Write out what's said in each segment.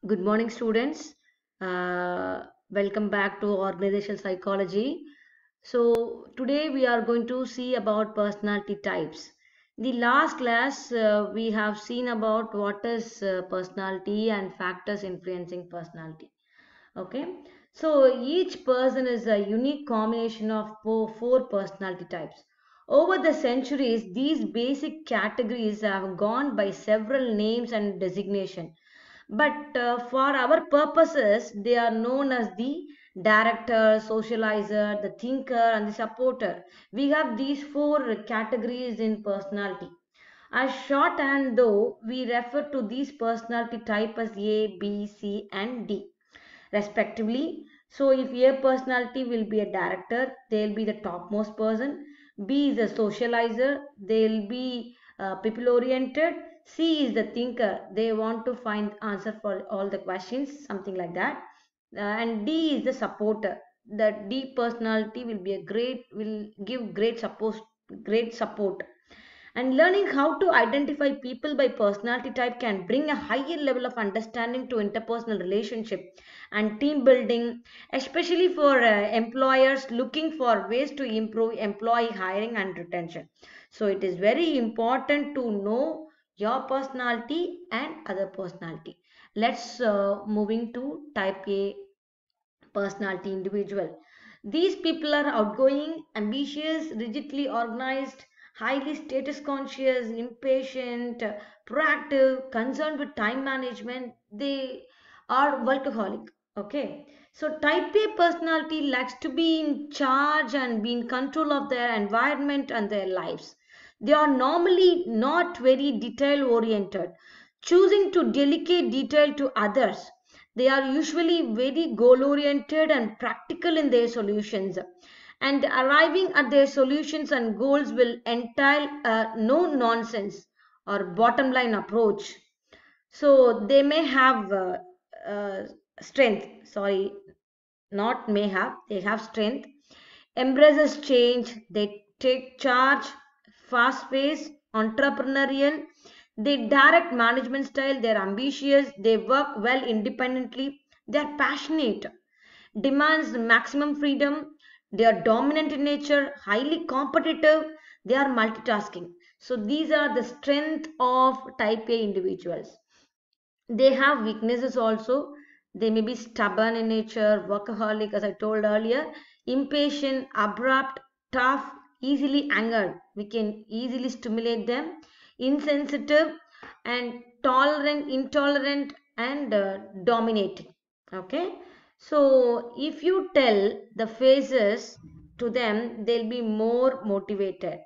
Good morning, students. Welcome back to organizational psychology. Today we are going to see about personality types. The last class we have seen about what is personality and factors influencing personality. Okay, so each person is a unique combination of four personality types. Over the centuries, these basic categories have gone by several names and designation, but for our purposes they are known as the director, socializer, the thinker and the supporter. We have these four categories in personality. As shorthand though, we refer to these personality type as A, B, C and D respectively. So if A personality will be a director, they'll be the topmost person. B is a socializer, they'll be people oriented. C is the thinker, they want to find answer for all the questions, something like that. And D is the supporter. The D personality will give great support. And learning how to identify people by personality type can bring a higher level of understanding to interpersonal relationship and team building, especially for employers looking for ways to improve employee hiring and retention. So it is very important to know your personality and other personality. Let's moving to type A personality individual. These people are outgoing, ambitious, rigidly organized, highly status conscious, impatient, proactive, concerned with time management. They are workaholic. Okay. So type A personality likes to be in charge and be in control of their environment and their lives. They are normally not very detail oriented, choosing to delegate detail to others. They are usually very goal oriented and practical in their solutions. And arriving at their solutions and goals will entail a no nonsense or bottom line approach. So they may have uh, strength, sorry, not may have, they have strength, embraces change, they take charge, fast paced, entrepreneurial, they direct management style, they're ambitious, they work well independently, they're passionate, demands maximum freedom, they are dominant in nature, highly competitive, they are multitasking. So these are the strength of type A individuals. They have weaknesses also. They may be stubborn in nature, workaholic, as I told earlier, impatient, abrupt, tough, easily angered. We can easily stimulate them, insensitive, and tolerant, intolerant, and dominating. Okay. So if you tell the phases to them, they'll be more motivated.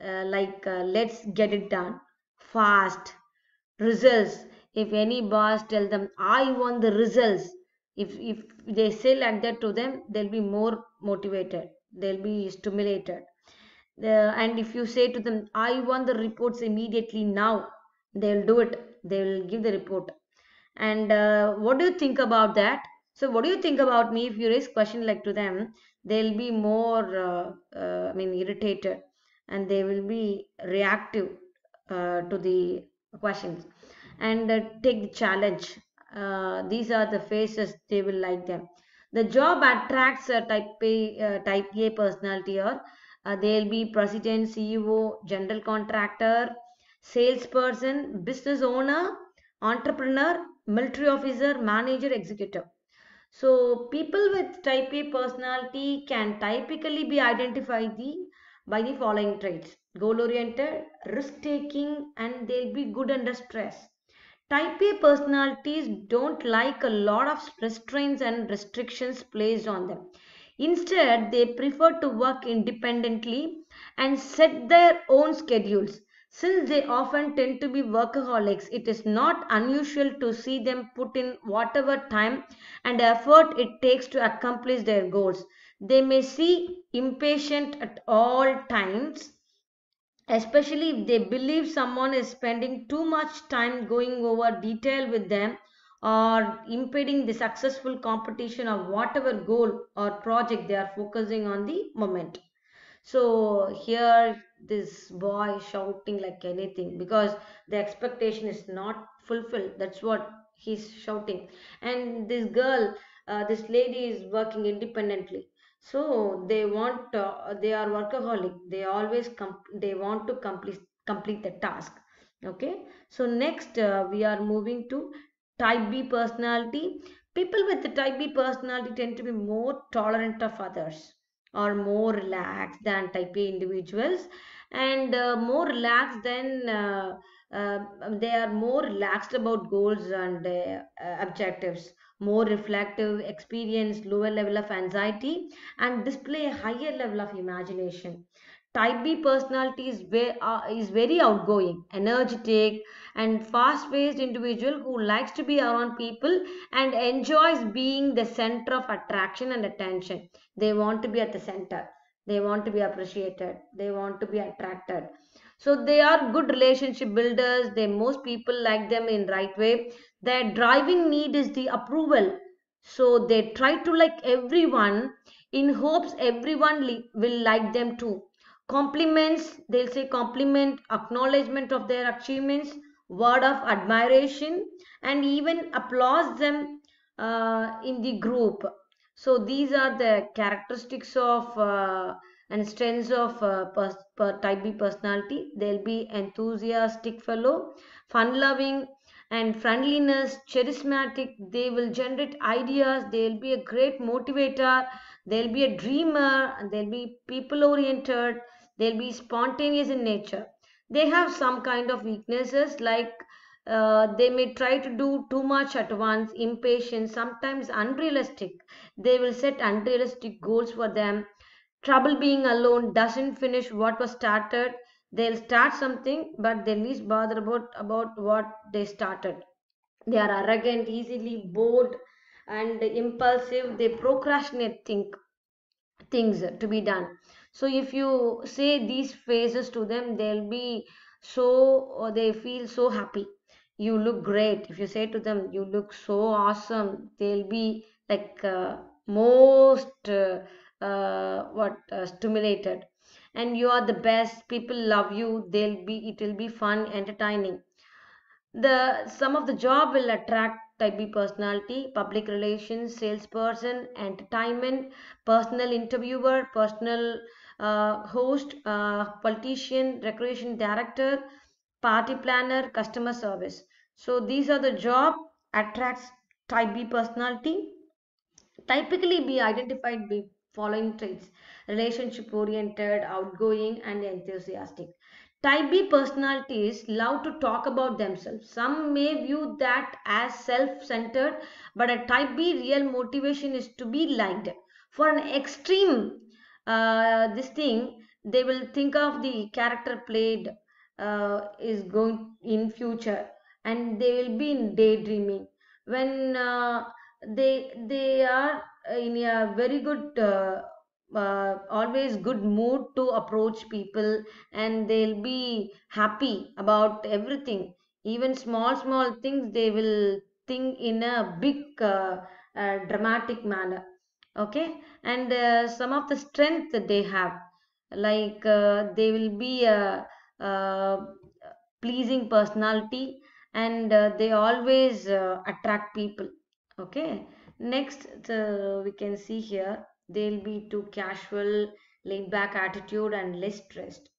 Let's get it done fast, results. If any boss tell them I want the results, if they say like that to them, they'll be more motivated, they'll be stimulated. And if you say to them I want the reports immediately now, they'll do it, they'll give the report. And what do you think about that? So what do you think about me? If you raise question like to them, they'll be more irritated, and they will be reactive to the questions, and take the challenge. These are the phases they will like them. The job attracts a type A personality, or they'll be president, CEO, general contractor, salesperson, business owner, entrepreneur, military officer, manager, executive. So people with type A personality can typically be identified by the following traits: goal oriented, risk taking, and they'll be good under stress. Type A personalities don't like a lot of restraints and restrictions placed on them. Instead, they prefer to work independently and set their own schedules. Since they often tend to be workaholics, it is not unusual to see them put in whatever time and effort it takes to accomplish their goals. They may seem impatient at all times, especially if they believe someone is spending too much time going over detail with them or impeding the successful competition of whatever goal or project they are focusing on the moment. So here this boy shouting like anything because the expectation is not fulfilled. That's what he's shouting. And this girl, this lady is working independently. So they are workaholic. They always they want to complete the task. Okay. So next we are moving to type B personality. People with the type B personality tend to be more tolerant of others, or more relaxed than type A individuals, and more relaxed than they are more relaxed about goals and objectives, more reflective, experience lower level of anxiety, and display a higher level of imagination. Type B personality is very outgoing, energetic, and fast-paced individual who likes to be around people and enjoys being the center of attraction and attention. They want to be at the center. They want to be appreciated. They want to be attracted. So they are good relationship builders. They most people like them in right way. Their driving need is the approval. So they try to like everyone in hopes everyone will like them too. Compliments, they'll say compliment, acknowledgement of their achievements, word of admiration, and even applause them in the group. So these are the characteristics of and strengths of type B personality. They'll be enthusiastic fellow, fun loving, and friendliness, charismatic. They will generate ideas. They'll be a great motivator. They'll be a dreamer, and they'll be people oriented. They'll be spontaneous in nature. They have some kind of weaknesses, like they may try to do too much at once, impatient, sometimes unrealistic. They will set unrealistic goals for them. Trouble being alone, doesn't finish what was started. They'll start something, but they least bother about what they started. They are arrogant, easily bored, and impulsive. They procrastinate things to be done. So if you say these phrases to them, they'll be so, or they feel so happy. You look great. If you say to them, you look so awesome, they'll be like most what stimulated. And you are the best, people love you. It will be fun, entertaining. The some of the job will attract type B personality: public relations, salesperson, entertainment, personal interviewer, personal host, politician, recreation director, party planner, customer service. So these are the job attracts type B personality. Typically be identified by following traits: relationship oriented, outgoing, and enthusiastic. Type B personalities love to talk about themselves. Some may view that as self centered, but a type B real motivation is to be liked. For an extreme, this thing, they will think of the character played is going in future, and they will be in daydreaming. When they are in a very good always good mood to approach people, and they'll be happy about everything. Even small things they will think in a big dramatic manner. Okay. And some of the strength that they have, like they will be a pleasing personality, and they always attract people. Okay. Next, we can see here they'll be too casual, laid back attitude, and less stressed.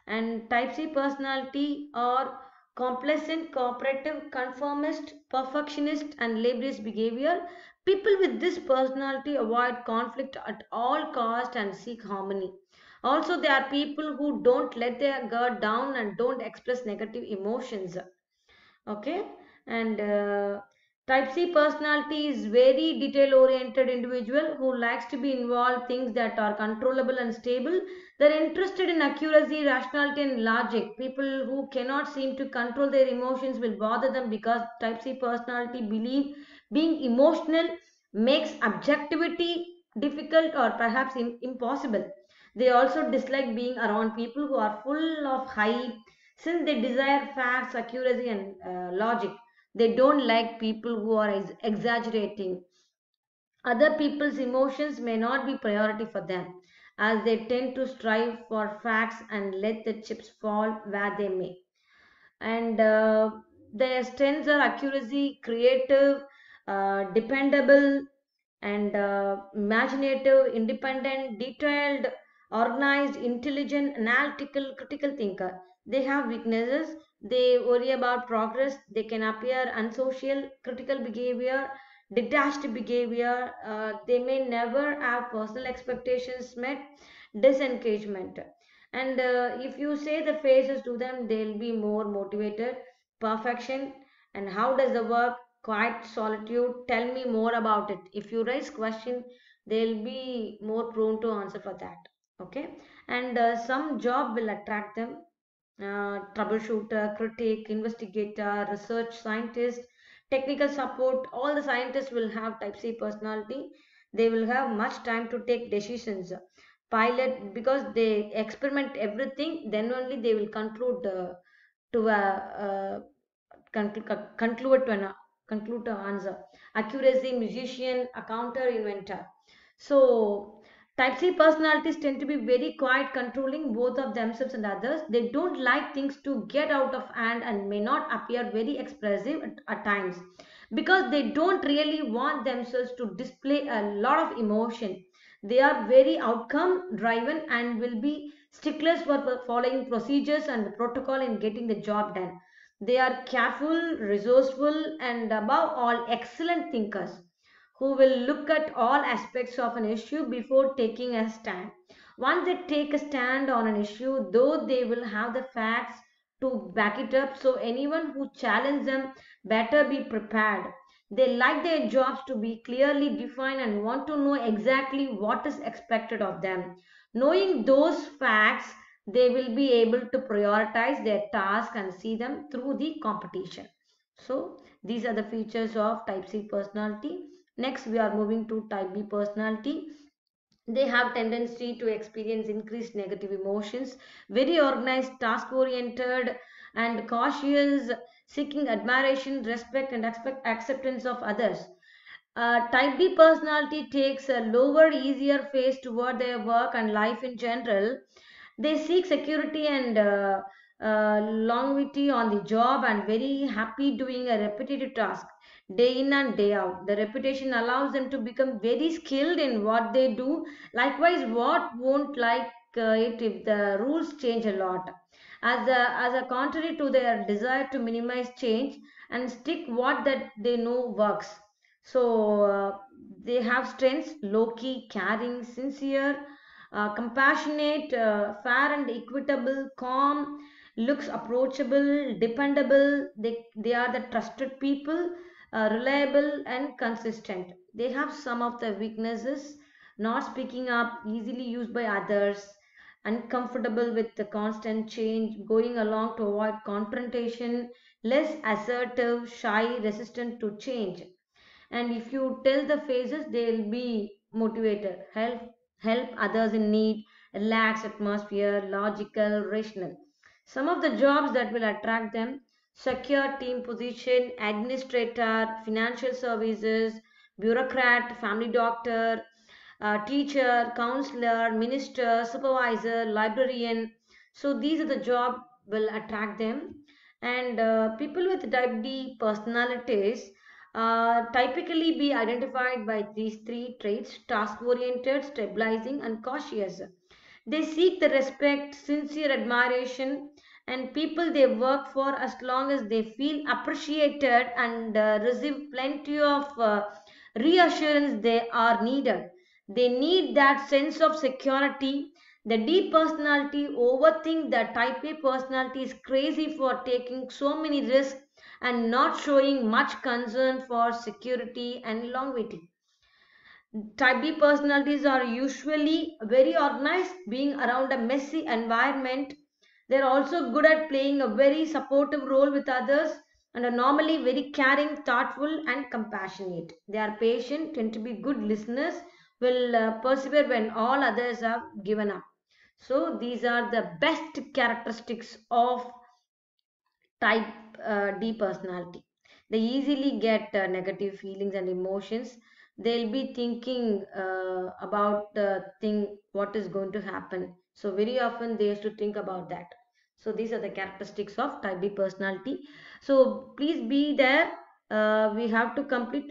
And type C personality are complacent, cooperative, conformist, perfectionist, and laborious behavior. People with this personality avoid conflict at all cost and seek harmony. Also, they are people who don't let their guard down and don't express negative emotions. Okay. And type C personality is very detail oriented individual who likes to be involved things that are controllable and stable. They're interested in accuracy, rationality, and logic. People who cannot seem to control their emotions will bother them, because type C personality believe being emotional makes objectivity difficult or perhaps impossible. They also dislike being around people who are full of hype, since they desire facts, accuracy, and logic. They don't like people who are exaggerating. Other people's emotions may not be priority for them, as they tend to strive for facts and let the chips fall where they may. And Their strengths are accuracy, creative, dependable, and imaginative, independent, detailed, organized, intelligent, analytical, critical thinker. They have weaknesses. They worry about progress. They can appear unsocial, critical behavior, detached behavior. They may never have personal expectations met, disengagement. And if you say the phases to them, they'll be more motivated. Perfection. And how does the work? Quiet, solitude. Tell me more about it. If you raise question, they'll be more prone to answer for that. Okay. And some job will attract them. Troubleshooter, critic, investigator, research scientist, technical support. All the scientists will have type C personality. They will have much time to take decisions. Pilot, because they experiment everything, then only they will conclude to a conclude to an conclude to answer. Accuracy, musician, a counter inventor. So type C personalities tend to be very quiet, controlling both of themselves and others. They don't like things to get out of hand and may not appear very expressive at times, because they don't really want themselves to display a lot of emotion. They are very outcome driven and will be sticklers for following procedures and protocol in getting the job done. They are careful, resourceful, and above all, excellent thinkers who will look at all aspects of an issue before taking a stand. Once they take a stand on an issue, though they will have the facts to back it up, so anyone who challenges them better be prepared. They like their jobs to be clearly defined and want to know exactly what is expected of them. Knowing those facts, they will be able to prioritize their task and see them through the competition. So these are the features of type C personality. Next, we are moving to type B personality. They have tendency to experience increased negative emotions, very organized, task oriented, and cautious, seeking admiration, respect, and acceptance of others. Type B personality takes a lower, easier phase toward their work and life in general. They seek security and longevity on the job and very happy doing a repetitive task day in and day out. The reputation allows them to become very skilled in what they do. Likewise, what won't like it if the rules change a lot. As a contrary to their desire to minimize change and stick what that they know works. So they have strengths: low key, caring, sincere, compassionate, fair and equitable, calm, looks approachable, dependable. They are the trusted people, reliable and consistent. They have some of the weaknesses: not speaking up, easily used by others, uncomfortable with the constant change, going along to avoid confrontation, less assertive, shy, resistant to change. And if you tell the phases, they'll be motivated, help others in need, relaxed atmosphere, logical, rational. Some of the jobs that will attract them: secure team position, administrator, financial services, bureaucrat, family doctor, teacher, counselor, minister, supervisor, librarian. So these are the job will attract them. And people with type D personalities typically be identified by these three traits: task oriented, stabilizing, and cautious. They seek the respect, sincere admiration, and people they work for as long as they feel appreciated and receive plenty of reassurance they are needed. They need that sense of security. The D personality overthink the type A personality is crazy for taking so many risks and not showing much concern for security and longevity. Type B personalities are usually very organized, being around a messy environment. They're also good at playing a very supportive role with others and are normally very caring, thoughtful, and compassionate. They are patient, tend to be good listeners, will persevere when all others have given up. So, these are the best characteristics of type D personality. They easily get negative feelings and emotions. They'll be thinking about the thing, what is going to happen. So very often they used to think about that. So these are the characteristics of type B personality. So please be there. We have to complete